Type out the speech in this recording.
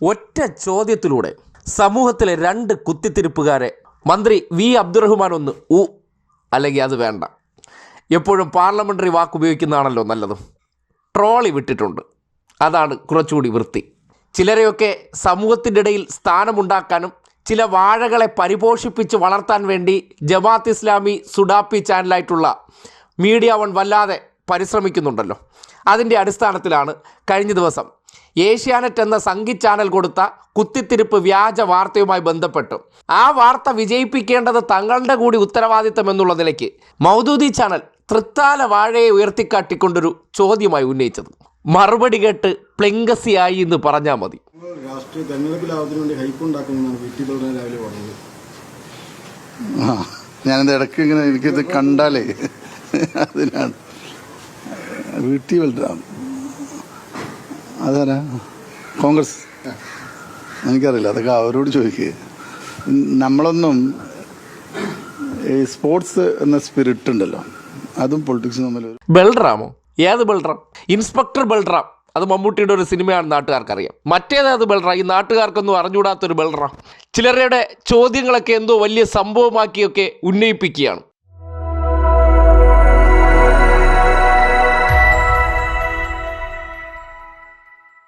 ഒറ്റ ചോദ്യത്തിലൂടെ സമൂഹത്തിലെ രണ്ട് കുത്തിത്തിരിപ്പുകാരെ മന്ത്രി വി അബ്ദുറഹ്മാൻ ഒന്ന് അല്ലെങ്കിൽ അത് വേണ്ട, എപ്പോഴും പാർലമെൻ്ററി വാക്ക് ഉപയോഗിക്കുന്നതാണല്ലോ നല്ലത്, ട്രോളി വിട്ടിട്ടുണ്ട്. അതാണ് കുറച്ചുകൂടി വൃത്തി. ചിലരെയൊക്കെ സമൂഹത്തിൻ്റെ ഇടയിൽ സ്ഥാനമുണ്ടാക്കാനും ചില വാഴകളെ പരിപോഷിപ്പിച്ച് വളർത്താൻ വേണ്ടി ജമാഅത്ത് ഇസ്ലാമി സുഡാപ്പി ചാനലായിട്ടുള്ള മീഡിയ വൺ വല്ലാതെ പരിശ്രമിക്കുന്നുണ്ടല്ലോ. അതിൻ്റെ അടിസ്ഥാനത്തിലാണ് കഴിഞ്ഞ ദിവസം ഏഷ്യാനെറ്റ് എന്ന സംഗീത ചാനൽ കൊടുത്ത കുത്തിത്തിരിപ്പ് വ്യാജ വാർത്തയുമായി ബന്ധപ്പെട്ട് ആ വാർത്ത വിജയിപ്പിക്കേണ്ടത് തങ്ങളുടെ കൂടി ഉത്തരവാദിത്തം എന്നുള്ള നിലയ്ക്ക് മൗദൂദി ചാനൽ തൃത്താല വാഴയെ ഉയർത്തിക്കാട്ടിക്കൊണ്ടൊരു ചോദ്യമായി ഉന്നയിച്ചത്. മറുപടി കേട്ട് പ്ലെങ്കസിയായി എന്ന് പറഞ്ഞാൽ മതി. രാഷ്ട്രീയ തെരഞ്ഞെടുപ്പിലാവതിനു വേണ്ടി ഹൈപ്പ് ഉണ്ടാക്കുന്നതാണ് വീട്ടിൽ രാവിലെ പറഞ്ഞത്. ഞാനെന്താ ഇടയ്ക്ക് ഇങ്ങനെ എനിക്കിത് കണ്ടാലേ അതിനാണ് വീട്ടിൽ ബൽറാം. അതാരാ? കോൺഗ്രസ്? എനിക്കറിയില്ല, അതൊക്കെ അവരോട് ചോദിക്കുക. നമ്മളൊന്നും ഈ സ്പോർട്സ് എന്ന സ്പിരിറ്റ് ഉണ്ടല്ലോ, അതും പൊളിറ്റിക്സും തമ്മിൽ. ബൽറാമോ? ഏത് ബൽറാം? ഇൻസ്പെക്ടർ ബൽറാം. അത് മമ്മൂട്ടിയുടെ ഒരു സിനിമയാണ്, നാട്ടുകാർക്കറിയാം. മറ്റേതേത് ബൽറാം? ഈ നാട്ടുകാർക്കൊന്നും അറിഞ്ഞുകൂടാത്തൊരു ബൽറാം. ചിലരുടെ ചോദ്യങ്ങളൊക്കെ എന്തോ വലിയ സംഭവമാക്കിയൊക്കെ ഉന്നയിപ്പിക്കുകയാണ്.